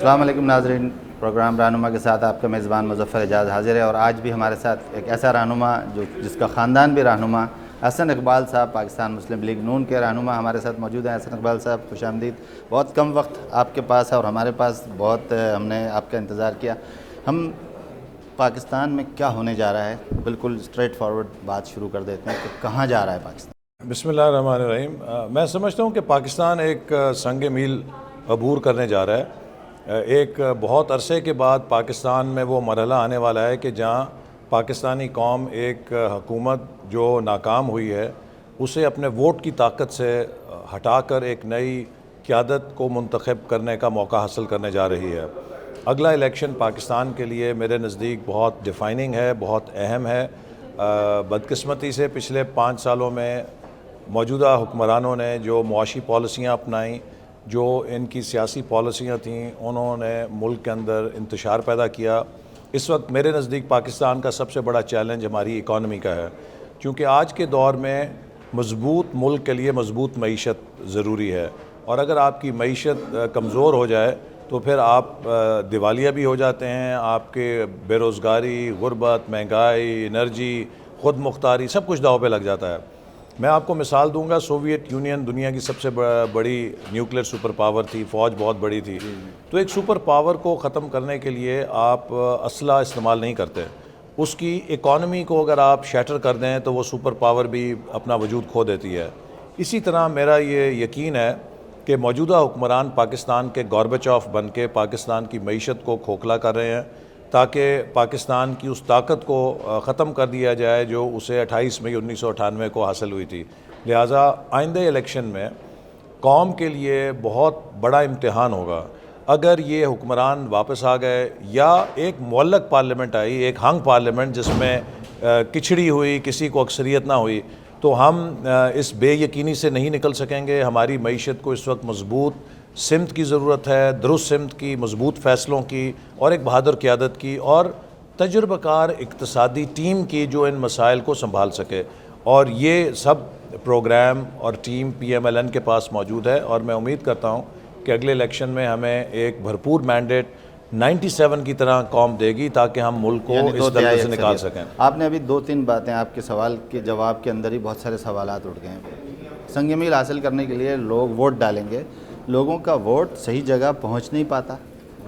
السلام علیکم ناظرین، پروگرام رہنما کے ساتھ آپ کا میزبان مظفر اعجاز حاضر ہے، اور آج بھی ہمارے ساتھ ایک ایسا رہنما جس کا خاندان بھی رہنما، حسن اقبال صاحب، پاکستان مسلم لیگ نون کے رہنما ہمارے ساتھ موجود ہیں۔ حسن اقبال صاحب، خوش آمدید۔ بہت کم وقت آپ کے پاس ہے اور ہمارے پاس بہت، ہم نے آپ کا انتظار کیا۔ ہم پاکستان میں کیا ہونے جا رہا ہے، بالکل اسٹریٹ فارورڈ بات شروع کر دیتے ہیں کہ کہاں جا رہا ہے پاکستان؟ بسم اللہ الرحمن الرحیم۔ میں سمجھتا ہوں کہ پاکستان ایک سنگ میل عبور کرنے جا رہا ہے۔ ایک بہت عرصے کے بعد پاکستان میں وہ مرحلہ آنے والا ہے کہ جہاں پاکستانی قوم ایک حکومت جو ناکام ہوئی ہے اسے اپنے ووٹ کی طاقت سے ہٹا کر ایک نئی قیادت کو منتخب کرنے کا موقع حاصل کرنے جا رہی ہے۔ اگلا الیکشن پاکستان کے لیے میرے نزدیک بہت ڈیفائننگ ہے، بہت اہم ہے۔ بدقسمتی سے پچھلے 5 سالوں میں موجودہ حکمرانوں نے جو معاشی پالیسیاں اپنائیں، جو ان کی سیاسی پالیسیاں تھیں، انہوں نے ملک کے اندر انتشار پیدا کیا۔ اس وقت میرے نزدیک پاکستان کا سب سے بڑا چیلنج ہماری اکانومی کا ہے، کیونکہ آج کے دور میں مضبوط ملک کے لیے مضبوط معیشت ضروری ہے، اور اگر آپ کی معیشت کمزور ہو جائے تو پھر آپ دیوالیہ بھی ہو جاتے ہیں۔ آپ کے بے روزگاری، غربت، مہنگائی، انرجی، خود مختاری، سب کچھ داؤ پہ لگ جاتا ہے۔ میں آپ کو مثال دوں گا، سوویت یونین دنیا کی سب سے بڑی نیوکلیر سپر پاور تھی، فوج بہت بڑی تھی۔ تو ایک سپر پاور کو ختم کرنے کے لیے آپ اسلحہ استعمال نہیں کرتے، اس کی اکانومی کو اگر آپ شیٹر کر دیں تو وہ سپر پاور بھی اپنا وجود کھو دیتی ہے۔ اسی طرح میرا یہ یقین ہے کہ موجودہ حکمران پاکستان کے گوربچوف بن کے پاکستان کی معیشت کو کھوکھلا کر رہے ہیں تاکہ پاکستان کی اس طاقت کو ختم کر دیا جائے جو اسے 28 مئی 1998 کو حاصل ہوئی تھی۔ لہٰذا آئندہ الیکشن میں قوم کے لیے بہت بڑا امتحان ہوگا۔ اگر یہ حکمران واپس آ گئے یا ایک معلق پارلیمنٹ آئی، ایک ہنگ پارلیمنٹ جس میں کچھڑی ہوئی، کسی کو اکثریت نہ ہوئی، تو ہم اس بے یقینی سے نہیں نکل سکیں گے۔ ہماری معیشت کو اس وقت مضبوط سمت کی ضرورت ہے، درست سمت کی، مضبوط فیصلوں کی، اور ایک بہادر قیادت کی، اور تجربہ کار اقتصادی ٹیم کی جو ان مسائل کو سنبھال سکے۔ اور یہ سب پروگرام اور team P M L N کے پاس موجود ہے، اور میں امید کرتا ہوں کہ اگلے الیکشن میں ہمیں ایک بھرپور مینڈیٹ 97 کی طرح قوم دے گی تاکہ ہم ملک کو اس دلدل سے نکال سکیں۔ آپ نے ابھی 2-3 باتیں، آپ کے سوال کے جواب کے اندر ہی بہت سارے سوالات اٹھ گئے ہیں۔ سنگ میل حاصل کرنے کے لیے لوگ ووٹ ڈالیں گے، لوگوں کا ووٹ صحیح جگہ پہنچ نہیں پاتا،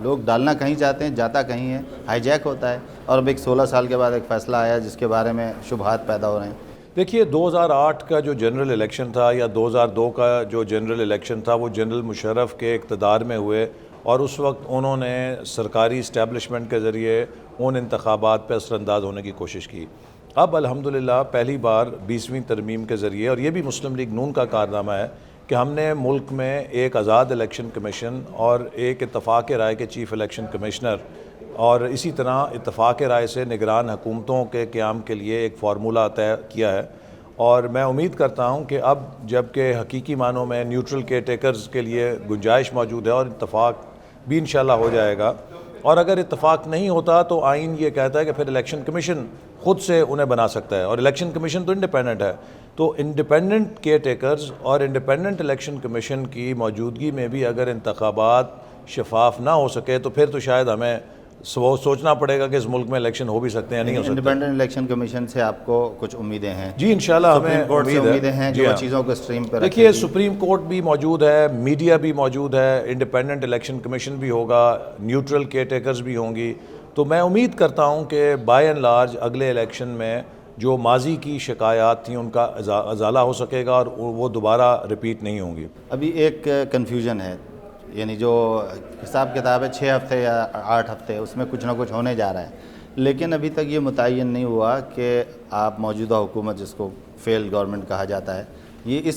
لوگ ڈالنا کہیں چاہتے ہیں، جاتا کہیں ہے، ہائی جیک ہوتا ہے، اور اب ایک 16 سال کے بعد ایک فیصلہ آیا جس کے بارے میں شبہات پیدا ہو رہے ہیں۔ دیکھیے، 2008 کا جو جنرل الیکشن تھا یا 2002 کا جو جنرل الیکشن تھا وہ جنرل مشرف کے اقتدار میں ہوئے، اور اس وقت انہوں نے سرکاری اسٹیبلشمنٹ کے ذریعے ان انتخابات پہ اثر انداز ہونے کی کوشش کی۔ اب الحمدللہ پہلی بار 20ویں ترمیم کے ذریعے، اور یہ بھی مسلم لیگ نون کا کارنامہ ہے کہ ہم نے ملک میں ایک آزاد الیکشن کمیشن اور ایک اتفاق رائے کے چیف الیکشن کمشنر، اور اسی طرح اتفاق رائے سے نگران حکومتوں کے قیام کے لیے ایک فارمولہ طے کیا ہے۔ اور میں امید کرتا ہوں کہ اب جب کہ حقیقی معنوں میں نیوٹرل کیئر ٹیکرز کے لیے گنجائش موجود ہے، اور اتفاق بھی انشاءاللہ ہو جائے گا، اور اگر اتفاق نہیں ہوتا تو آئین یہ کہتا ہے کہ پھر الیکشن کمیشن خود سے انہیں بنا سکتا ہے، اور الیکشن کمیشن تو انڈیپینڈنٹ ہے۔ تو انڈیپینڈنٹ کیئر ٹیکرز اور انڈیپینڈنٹ الیکشن کمیشن کی موجودگی میں بھی اگر انتخابات شفاف نہ ہو سکے تو پھر تو شاید ہمیں سوچنا پڑے گا کہ اس ملک میں الیکشن ہو بھی سکتے ہیں یا نہیں ہو سکتے۔ انڈیپینڈنٹ الیکشن کمیشن سے آپ کو کچھ امیدیں ہیں؟ جی انشاءاللہ ہمیں امیدیں ہیں جو چیزوں کو اسٹریم پہ رکھیں۔ دیکھیے، سپریم کورٹ بھی موجود ہے، میڈیا بھی موجود ہے، انڈیپینڈنٹ الیکشن کمیشن بھی ہوگا، نیوٹرل کیئر ٹیکرز بھی ہوں گی۔ تو میں امید کرتا ہوں کہ بائی اینڈ لارج اگلے الیکشن میں جو ماضی کی شکایات تھیں ان کا ازالہ ہو سکے گا، اور وہ دوبارہ ریپیٹ نہیں ہوں گی۔ ابھی ایک کنفیوژن ہے، یعنی جو حساب کتاب ہے 6 ہفتے یا 8 ہفتے، اس میں کچھ نہ کچھ ہونے جا رہا ہے، لیکن ابھی تک یہ متعین نہیں ہوا کہ آپ موجودہ حکومت جس کو فیل گورنمنٹ کہا جاتا ہے، یہ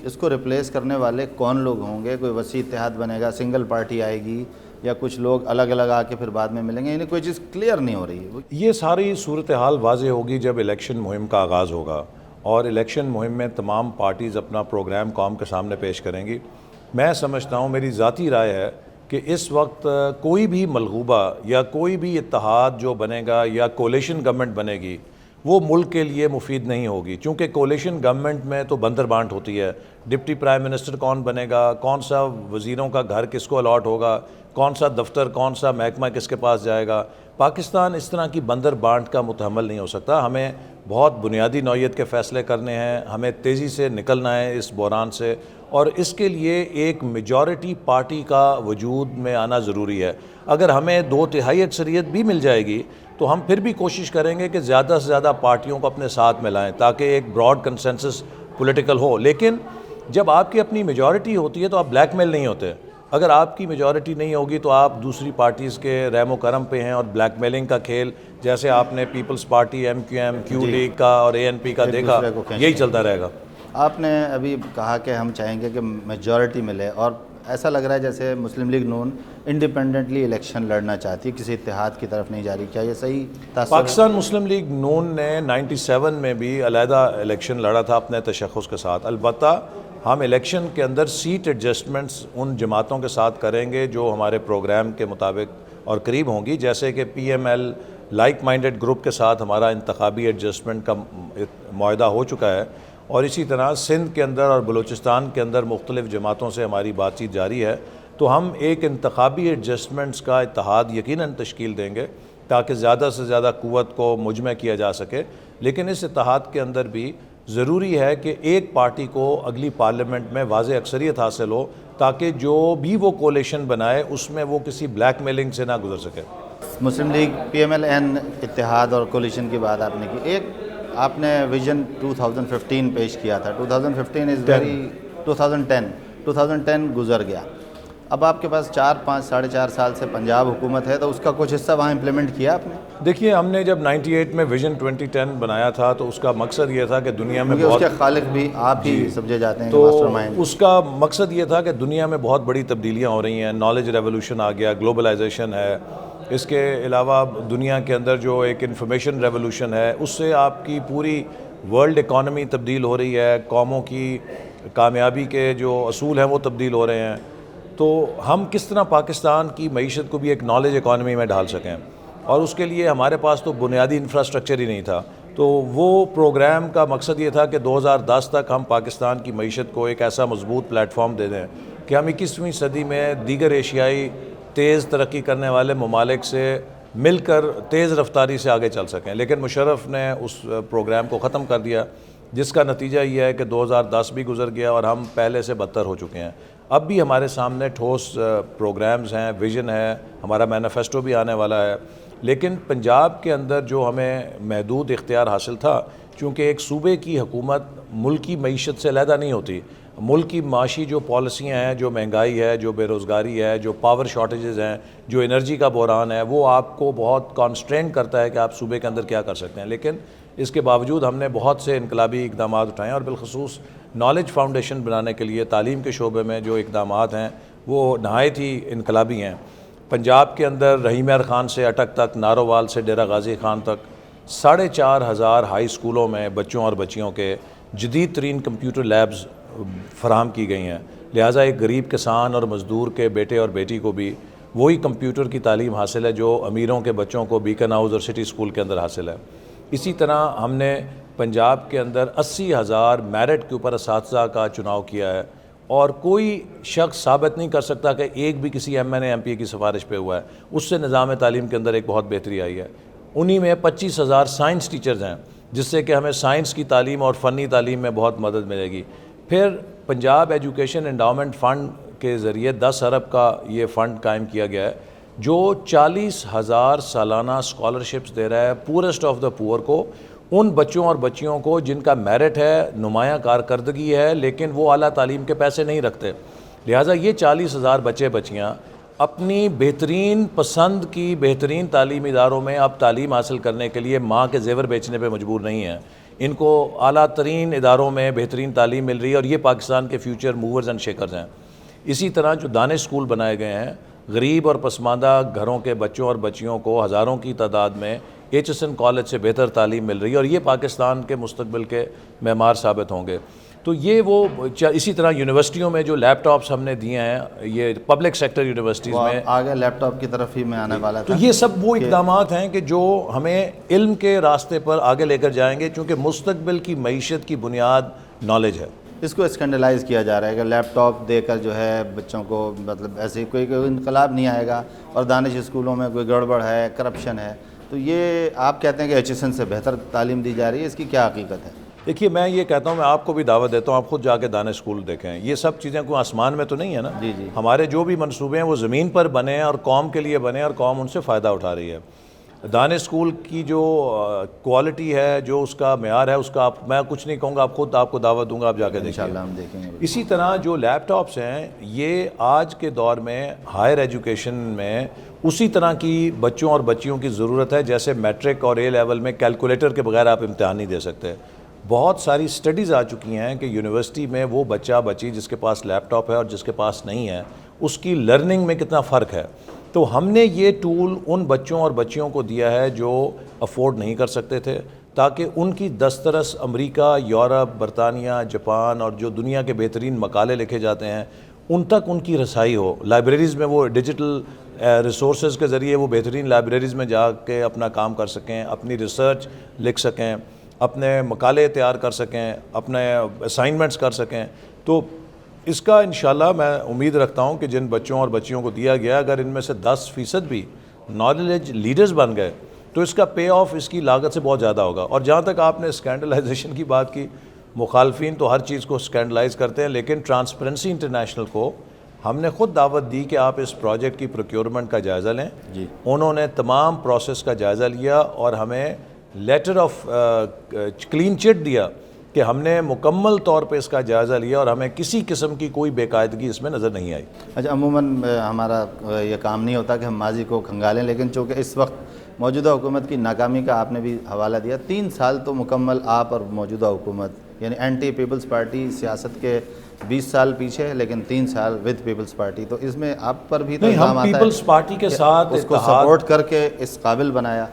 اس کو ریپلیس کرنے والے کون لوگ ہوں گے؟ کوئی وسیع اتحاد بنے گا، سنگل پارٹی آئے گی، یا کچھ لوگ الگ الگ آ کے پھر بعد میں ملیں گے؟ یعنی کوئی چیز کلیئر نہیں ہو رہی ہے۔ یہ ساری صورتحال واضح ہوگی جب الیکشن مہم کا آغاز ہوگا، اور الیکشن مہم میں تمام پارٹیز اپنا پروگرام قوم کے سامنے پیش کریں گی۔ میں سمجھتا ہوں، میری ذاتی رائے ہے کہ اس وقت کوئی بھی ملغوبہ یا کوئی بھی اتحاد جو بنے گا یا کولیشن گورنمنٹ بنے گی وہ ملک کے لیے مفید نہیں ہوگی، چونکہ کولیشن گورنمنٹ میں تو بندر بانٹ ہوتی ہے۔ ڈپٹی پرائم منسٹر کون بنے گا، کون سا وزیروں کا گھر کس کو الاٹ ہوگا، کون سا دفتر کون سا محکمہ کس کے پاس جائے گا. پاکستان اس طرح کی بندر بانٹ کا متحمل نہیں ہو سکتا. ہمیں بہت بنیادی نوعیت کے فیصلے کرنے ہیں, ہمیں تیزی سے نکلنا ہے اس بحران سے, اور اس کے لیے ایک میجورٹی پارٹی کا وجود میں آنا ضروری ہے. اگر ہمیں 2/3 اکثریت بھی مل جائے گی تو ہم پھر بھی کوشش کریں گے کہ زیادہ سے زیادہ پارٹیوں کو اپنے ساتھ میں لائیں تاکہ ایک براڈ کنسنسس پولیٹیکل ہو. لیکن جب آپ کی اپنی میجورٹی ہوتی ہے تو آپ بلیک میل نہیں ہوتے. اگر آپ کی میجورٹی نہیں ہوگی تو آپ دوسری پارٹیز کے رحم و کرم پہ ہیں, اور بلیک میلنگ کا کھیل جیسے آپ نے پیپلز پارٹی, MQM, کیو لیگ کا اور ANP کا دیکھا, یہی چلتا رہے گا. آپ نے ابھی کہا کہ ہم چاہیں گے کہ میجورٹی ملے, اور ایسا لگ رہا ہے جیسے مسلم لیگ نون انڈیپینڈنٹلی الیکشن لڑنا چاہتی ہے, کسی اتحاد کی طرف نہیں جا رہی. کیا یہ صحیح تاثر ہے؟ پاکستان مسلم لیگ نون نے 97 میں بھی علیحدہ الیکشن لڑا تھا اپنے تشخص کے ساتھ. البتہ ہم الیکشن کے اندر سیٹ ایڈجسٹمنٹس ان جماعتوں کے ساتھ کریں گے جو ہمارے پروگرام کے مطابق اور قریب ہوں گی, جیسے کہ PML لائک مائنڈڈ گروپ کے ساتھ ہمارا انتخابی ایڈجسٹمنٹ کا معاہدہ ہو چکا ہے, اور اسی طرح سندھ کے اندر اور بلوچستان کے اندر مختلف جماعتوں سے ہماری بات چیت جاری ہے. تو ہم ایک انتخابی ایڈجسٹمنٹس کا اتحاد یقیناً تشکیل دیں گے تاکہ زیادہ سے زیادہ قوت کو مجمع کیا جا سکے. لیکن اس اتحاد کے اندر بھی ضروری ہے کہ ایک پارٹی کو اگلی پارلیمنٹ میں واضح اکثریت حاصل ہو تاکہ جو بھی وہ کولیشن بنائے اس میں وہ کسی بلیک میلنگ سے نہ گزر سکے. مسلم لیگ PMLN اتحاد اور کولیشن کی بات آپ نے کی. ایک آپ نے ویژن 2015 پیش کیا تھا. 2010 گزر گیا. اب آپ کے پاس 4-5 ساڑھے 4 سال سے پنجاب حکومت ہے, تو اس کا کچھ حصہ وہاں امپلیمنٹ کیا آپ نے؟ دیکھیے, ہم نے جب 98 میں ویژن 2010 بنایا تھا تو اس کا مقصد یہ تھا کہ دنیا میں اس کے خالق بھی آپ ہی سمجھے جاتے ہیں, تو ماسٹر مائنڈ. اس کا مقصد یہ تھا کہ دنیا میں بہت بڑی تبدیلیاں ہو رہی ہیں, نالج ریولوشن آ گیا, گلوبلائزیشن ہے. اس کے علاوہ دنیا کے اندر جو ایک انفارمیشن ریولوشن ہے, اس سے آپ کی پوری ورلڈ اکانومی تبدیل ہو رہی ہے, قوموں کی کامیابی کے جو اصول ہیں وہ تبدیل ہو رہے ہیں. تو ہم کس طرح پاکستان کی معیشت کو بھی ایک نالج اکانومی میں ڈھال سکیں, اور اس کے لیے ہمارے پاس تو بنیادی انفراسٹرکچر ہی نہیں تھا. تو وہ پروگرام کا مقصد یہ تھا کہ 2010 تک ہم پاکستان کی معیشت کو ایک ایسا مضبوط پلیٹ فارم دے دیں کہ ہم 21ویں صدی میں دیگر ایشیائی تیز ترقی کرنے والے ممالک سے مل کر تیز رفتاری سے آگے چل سکیں. لیکن مشرف نے اس پروگرام کو ختم کر دیا, جس کا نتیجہ یہ ہے کہ 2010 بھی گزر گیا اور ہم پہلے سے بدتر ہو چکے ہیں. اب بھی ہمارے سامنے ٹھوس پروگرامز ہیں, ویژن ہے, ہمارا مینیفیسٹو بھی آنے والا ہے. لیکن پنجاب کے اندر جو ہمیں محدود اختیار حاصل تھا, چونکہ ایک صوبے کی حکومت ملکی معیشت سے علیحدہ نہیں ہوتی. ملک کی معاشی جو پالیسیاں ہیں, جو مہنگائی ہے, جو بے روزگاری ہے, جو پاور شارٹیجز ہیں, جو انرجی کا بحران ہے, وہ آپ کو بہت کانسٹرین کرتا ہے کہ آپ صوبے کے اندر کیا کر سکتے ہیں. لیکن اس کے باوجود ہم نے بہت سے انقلابی اقدامات اٹھائے ہیں, اور بالخصوص نالج فاؤنڈیشن بنانے کے لیے تعلیم کے شعبے میں جو اقدامات ہیں وہ نہایت ہی انقلابی ہیں. پنجاب کے اندر رحیم یار خان سے اٹک تک, نارووال سے ڈیرہ غازی خان تک 4,500 ہائی اسکولوں میں بچوں اور بچیوں کے جدید ترین کمپیوٹر لیبز فراہم کی گئی ہیں. لہٰذا ایک غریب کسان اور مزدور کے بیٹے اور بیٹی کو بھی وہی کمپیوٹر کی تعلیم حاصل ہے جو امیروں کے بچوں کو بیکن ہاؤس اور سٹی اسکول کے اندر حاصل ہے. اسی طرح ہم نے پنجاب کے اندر 80,000 میرٹ کے اوپر اساتذہ کا چناؤ کیا ہے, اور کوئی شخص ثابت نہیں کر سکتا کہ ایک بھی کسی MNA MP کی سفارش پہ ہوا ہے. اس سے نظام تعلیم کے اندر ایک بہت بہتری آئی ہے. انہی میں 25,000 سائنس ٹیچرز ہیں, جس سے کہ ہمیں سائنس کی تعلیم اور فنی تعلیم میں بہت مدد ملے گی. پھر پنجاب ایجوکیشن انڈاؤمنٹ فنڈ کے ذریعے 10 ارب کا یہ فنڈ قائم کیا گیا ہے, جو 40,000 سالانہ اسکالرشپس دے رہا ہے پورسٹ آف دا پور کو, ان بچوں اور بچیوں کو جن کا میرٹ ہے, نمایاں کارکردگی ہے, لیکن وہ اعلیٰ تعلیم کے پیسے نہیں رکھتے. لہٰذا یہ 40,000 بچے بچیاں اپنی بہترین پسند کی بہترین تعلیمی اداروں میں اب تعلیم حاصل کرنے کے لیے ماں کے زیور بیچنے پہ مجبور نہیں ہیں. ان کو اعلیٰ ترین اداروں میں بہترین تعلیم مل رہی ہے, اور یہ پاکستان کے فیوچر موورز اینڈ شیکرز ہیں. اسی طرح جو دانش اسکول بنائے گئے ہیں, غریب اور پسماندہ گھروں کے بچوں اور بچیوں کو ہزاروں کی تعداد میں HSN کالج سے بہتر تعلیم مل رہی ہے, اور یہ پاکستان کے مستقبل کے معمار ثابت ہوں گے. تو یہ وہ اسی طرح یونیورسٹیوں میں جو لیپ ٹاپس ہم نے دیے ہیں, یہ پبلک سیکٹر یونیورسٹیز میں آگے لیپ ٹاپ کی طرف ہی میں آنے والا تھا. تو یہ سب وہ اقدامات ہیں کہ جو ہمیں علم کے راستے پر آگے لے کر جائیں گے, چونکہ مستقبل کی معیشت کی بنیاد نالج ہے. اس کو اسکینڈلائز کیا جا رہا ہے کہ لیپ ٹاپ دے کر جو ہے بچوں کو مطلب ایسے کوئی انقلاب نہیں آئے گا، اور دانش اسکولوں میں کوئی گڑبڑ ہے، کرپشن ہے. تو یہ آپ کہتے ہیں کہ ایچ ایس این سے بہتر تعلیم دی جا رہی ہے، اس کی کیا حقیقت ہے؟ دیکھیے میں یہ کہتا ہوں، میں آپ کو بھی دعوت دیتا ہوں، آپ خود جا کے دانش اسکول دیکھیں. یہ سب چیزیں کوئی آسمان میں تو نہیں ہے نا. جی جی. ہمارے جو بھی منصوبے ہیں وہ زمین پر بنے ہیں اور قوم کے لیے بنے اور قوم ان سے فائدہ اٹھا رہی ہے. دانش اسکول کی جو کوالٹی ہے، جو اس کا معیار ہے، اس کا میں کچھ نہیں کہوں گا، آپ کو دعوت دوں گا، آپ جا کے دیکھیں. انشاءاللہ ہم دیکھیں گے. اسی طرح جو لیپ ٹاپس ہیں، یہ آج کے دور میں ہائر ایجوکیشن میں اسی طرح کی بچوں اور بچیوں کی ضرورت ہے جیسے میٹرک اور اے لیول میں کیلکولیٹر کے بغیر آپ امتحان نہیں دے سکتے. بہت ساری سٹڈیز آ چکی ہیں کہ یونیورسٹی میں وہ بچہ بچی جس کے پاس لیپ ٹاپ ہے اور جس کے پاس نہیں ہے، اس کی لرننگ میں کتنا فرق ہے. تو ہم نے یہ ٹول ان بچوں اور بچیوں کو دیا ہے جو افورڈ نہیں کر سکتے تھے، تاکہ ان کی دسترس امریکہ، یورپ، برطانیہ، جاپان اور جو دنیا کے بہترین مقالے لکھے جاتے ہیں ان تک ان کی رسائی ہو. لائبریریز میں وہ ڈیجیٹل ریسورسز کے ذریعے وہ بہترین لائبریریز میں جا کے اپنا کام کر سکیں، اپنی ریسرچ لکھ سکیں، اپنے مقالے تیار کر سکیں، اپنے اسائنمنٹس کر سکیں. تو اس کا انشاءاللہ میں امید رکھتا ہوں کہ جن بچوں اور بچیوں کو دیا گیا، اگر ان میں سے 10% بھی نالج لیڈرز بن گئے تو اس کا پے آف اس کی لاگت سے بہت زیادہ ہوگا. اور جہاں تک آپ نے اسکینڈلائزیشن کی بات کی، مخالفین تو ہر چیز کو اسکینڈلائز کرتے ہیں، لیکن ٹرانسپیرنسی انٹرنیشنل کو ہم نے خود دعوت دی کہ آپ اس پروجیکٹ کی پروکیورمنٹ کا جائزہ لیں. جی. انہوں نے تمام پروسیس کا جائزہ لیا اور ہمیں لیٹر آف کلین چٹ دیا کہ ہم نے مکمل طور پہ اس کا جائزہ لیا اور ہمیں کسی قسم کی کوئی بے قاعدگی اس میں نظر نہیں آئی. اچھا، عموماً ہمارا یہ کام نہیں ہوتا کہ ہم ماضی کو کھنگالیں، لیکن چونکہ اس وقت موجودہ حکومت کی ناکامی کا آپ نے بھی حوالہ دیا، 3 سال تو مکمل آپ اور موجودہ حکومت یعنی اینٹی پیپلز پارٹی سیاست کے 20 سال پیچھے ہے، لیکن 3 سال ود پیپلز پارٹی. تو اس میں آپ پر بھی تو الزام آتا ہے پیپلز پارٹی کے ساتھ اس کو سپورٹ کر کے اس قابل بنایا.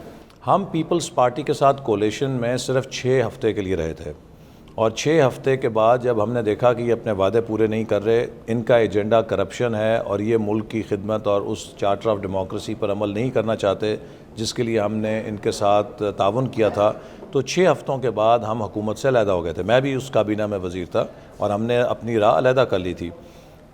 ہم پیپلز پارٹی کے ساتھ کولیشن میں صرف 6 ہفتے کے لیے رہے تھے، اور 6 ہفتے کے بعد جب ہم نے دیکھا کہ یہ اپنے وعدے پورے نہیں کر رہے، ان کا ایجنڈا کرپشن ہے اور یہ ملک کی خدمت اور اس چارٹر آف ڈیموکریسی پر عمل نہیں کرنا چاہتے جس کے لیے ہم نے ان کے ساتھ تعاون کیا تھا، تو 6 ہفتوں کے بعد ہم حکومت سے علیحدہ ہو گئے تھے. میں بھی اس کابینہ میں وزیر تھا اور ہم نے اپنی راہ علیحدہ کر لی تھی.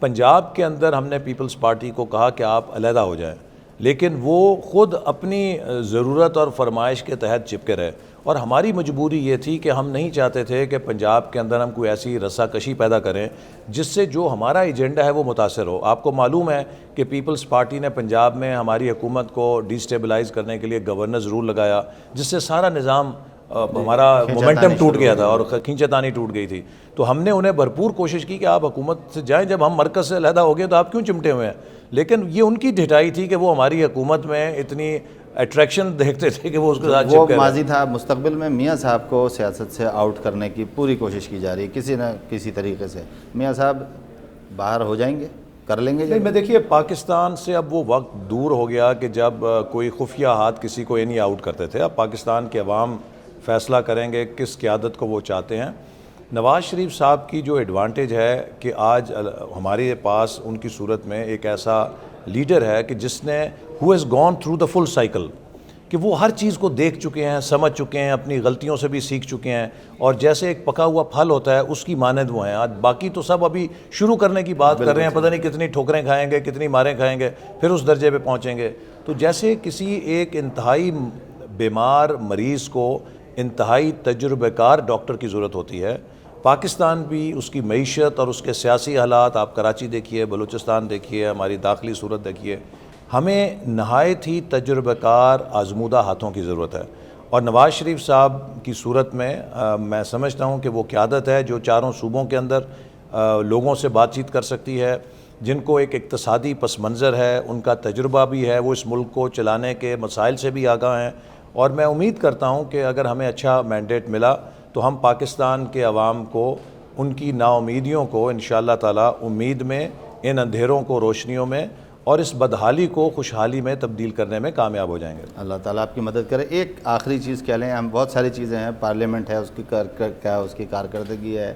پنجاب کے اندر ہم نے پیپلز پارٹی کو کہا کہ آپ علیحدہ ہو جائیں، لیکن وہ خود اپنی ضرورت اور فرمائش کے تحت چپکے رہے. اور ہماری مجبوری یہ تھی کہ ہم نہیں چاہتے تھے کہ پنجاب کے اندر ہم کوئی ایسی رسا کشی پیدا کریں جس سے جو ہمارا ایجنڈا ہے وہ متاثر ہو. آپ کو معلوم ہے کہ پیپلز پارٹی نے پنجاب میں ہماری حکومت کو ڈی اسٹیبلائز کرنے کے لیے گورننس رول لگایا، جس سے سارا نظام ہمارا مومنٹم ٹوٹ گیا تھا اور کھینچتانی ٹوٹ گئی تھی. تو ہم نے انہیں بھرپور کوشش کی کہ آپ حکومت سے جائیں، جب ہم مرکز سے علیحدہ ہو گئے تو آپ کیوں چمٹے ہوئے ہیں. لیکن یہ ان کی ڈھٹائی تھی کہ وہ ہماری حکومت میں اتنی اٹریکشن دیکھتے تھے کہ وہ اس کے ساتھ وہ ماضی تھا. مستقبل میں میاں صاحب کو سیاست سے آؤٹ کرنے کی پوری کوشش کی جا رہی ہے کسی نہ کسی طریقے سے. میاں صاحب باہر ہو جائیں گے، کر لیں گے؟ نہیں، میں دیکھیے پاکستان سے اب وہ وقت دور ہو گیا کہ جب کوئی خفیہ ہاتھ کسی کو نہیں آؤٹ کرتے تھے. اب پاکستان کے عوام فیصلہ کریں گے کس قیادت کو وہ چاہتے ہیں. نواز شریف صاحب کی جو ایڈوانٹیج ہے کہ آج ہمارے پاس ان کی صورت میں ایک ایسا لیڈر ہے کہ جس نے who has gone through the full cycle، کہ وہ ہر چیز کو دیکھ چکے ہیں، سمجھ چکے ہیں، اپنی غلطیوں سے بھی سیکھ چکے ہیں، اور جیسے ایک پکا ہوا پھل ہوتا ہے اس کی مانند وہ ہیں. آج باقی تو سب ابھی شروع کرنے کی بات کر رہے ہیں، پتہ نہیں کتنی ٹھوکریں کھائیں گے، کتنی ماریں کھائیں گے، پھر اس درجے پہ پہنچیں گے. تو جیسے کسی ایک انتہائی بیمار مریض کو انتہائی تجربہ کار ڈاکٹر کی ضرورت ہوتی ہے، پاکستان بھی اس کی معیشت اور اس کے سیاسی حالات، آپ کراچی دیکھیے، بلوچستان دیکھیے، ہماری داخلی صورت دیکھیے، ہمیں نہایت ہی تجربہ کار آزمودہ ہاتھوں کی ضرورت ہے. اور نواز شریف صاحب کی صورت میں سمجھتا ہوں کہ وہ قیادت ہے جو چاروں صوبوں کے اندر لوگوں سے بات چیت کر سکتی ہے، جن کو ایک اقتصادی پس منظر ہے، ان کا تجربہ بھی ہے، وہ اس ملک کو چلانے کے مسائل سے بھی آگاہ ہیں. اور میں امید کرتا ہوں کہ اگر ہمیں اچھا مینڈیٹ ملا تو ہم پاکستان کے عوام کو ان کی ناامیدیوں کو انشاءاللہ تعالی امید میں، ان اندھیروں کو روشنیوں میں، اور اس بدحالی کو خوشحالی میں تبدیل کرنے میں کامیاب ہو جائیں گے. اللہ تعالیٰ آپ کی مدد کرے. ایک آخری چیز کہہ لیں، ہم بہت ساری چیزیں ہیں، پارلیمنٹ ہے، اس کی کیا اس کی کارکردگی ہے،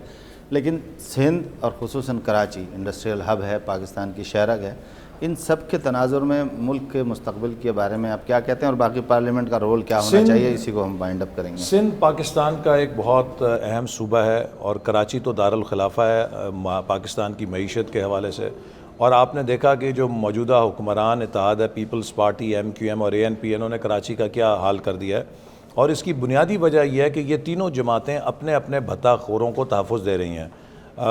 لیکن سندھ اور خصوصاً کراچی انڈسٹریل ہب ہے، پاکستان کی شہرگ ہے. ان سب کے تناظر میں ملک کے مستقبل کے بارے میں آپ کیا کہتے ہیں، اور باقی پارلیمنٹ کا رول کیا ہونا چاہیے، اسی کو ہم وائنڈ اپ کریں گے۔ سندھ پاکستان کا ایک بہت اہم صوبہ ہے، اور کراچی تو دارالخلافہ ہے پاکستان کی معیشت کے حوالے سے، اور آپ نے دیکھا کہ جو موجودہ حکمران اتحاد ہے پیپلز پارٹی MQM اور ANP، انہوں نے کراچی کا کیا حال کر دیا ہے، اور اس کی بنیادی وجہ یہ ہے کہ یہ تینوں جماعتیں اپنے اپنے بھتہ خوروں کو تحفظ دے رہی ہیں۔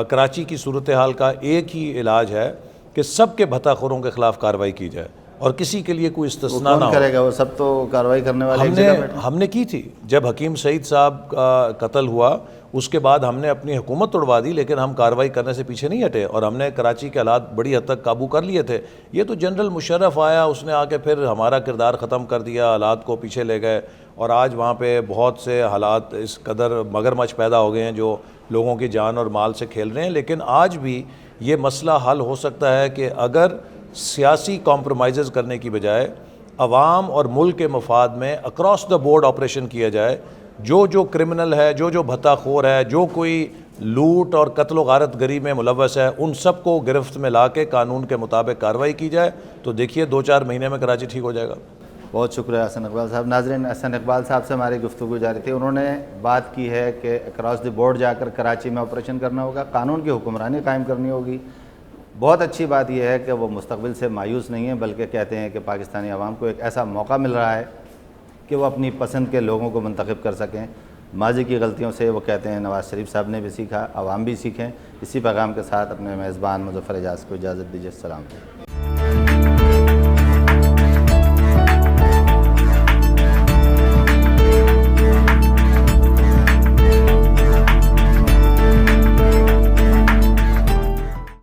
کراچی کی صورتحال کا ایک ہی علاج ہے کہ سب کے بھتہ خوروں کے خلاف کارروائی کی جائے، اور کسی کے لیے کوئی استثناء نہ ہو۔ کرے گا وہ سب تو کارروائی کرنے والے ایک جگہ بیٹھے۔ ہم نے کی تھی جب حکیم سعید صاحب کا قتل ہوا، اس کے بعد ہم نے اپنی حکومت توڑوا دی، لیکن ہم کارروائی کرنے سے پیچھے نہیں ہٹے، اور ہم نے کراچی کے حالات بڑی حد تک قابو کر لیے تھے۔ یہ تو جنرل مشرف آیا، اس نے آ کے پھر ہمارا کردار ختم کر دیا، حالات کو پیچھے لے گئے، اور آج وہاں پہ بہت سے حالات اس قدر مگرمچھ پیدا ہو گئے ہیں جو لوگوں کی جان اور مال سے کھیل رہے ہیں۔ لیکن آج بھی یہ مسئلہ حل ہو سکتا ہے کہ اگر سیاسی کمپرومائزز کرنے کی بجائے عوام اور ملک کے مفاد میں اکراس دا بورڈ آپریشن کیا جائے۔ جو کرمنل ہے، جو بھتہ خور ہے، جو کوئی لوٹ اور قتل و غارت گری میں ملوث ہے، ان سب کو گرفت میں لا کے قانون کے مطابق کارروائی کی جائے، تو دیکھیے 2-4 مہینے میں کراچی ٹھیک ہو جائے گا۔ بہت شکریہ احسن اقبال صاحب۔ ناظرین، احسن اقبال صاحب سے ہماری گفتگو جاری تھی، انہوں نے بات کی ہے کہ اکراس دی بورڈ جا کر کراچی میں آپریشن کرنا ہوگا، قانون کی حکمرانی قائم کرنی ہوگی۔ بہت اچھی بات یہ ہے کہ وہ مستقبل سے مایوس نہیں ہیں، بلکہ کہتے ہیں کہ پاکستانی عوام کو ایک ایسا موقع مل رہا ہے کہ وہ اپنی پسند کے لوگوں کو منتخب کر سکیں۔ ماضی کی غلطیوں سے وہ کہتے ہیں نواز شریف صاحب نے بھی سیکھا، عوام بھی سیکھیں۔ اسی پیغام کے ساتھ اپنے میزبان مظفر اجاز کو اجازت دیجیے۔ السلام علیکم۔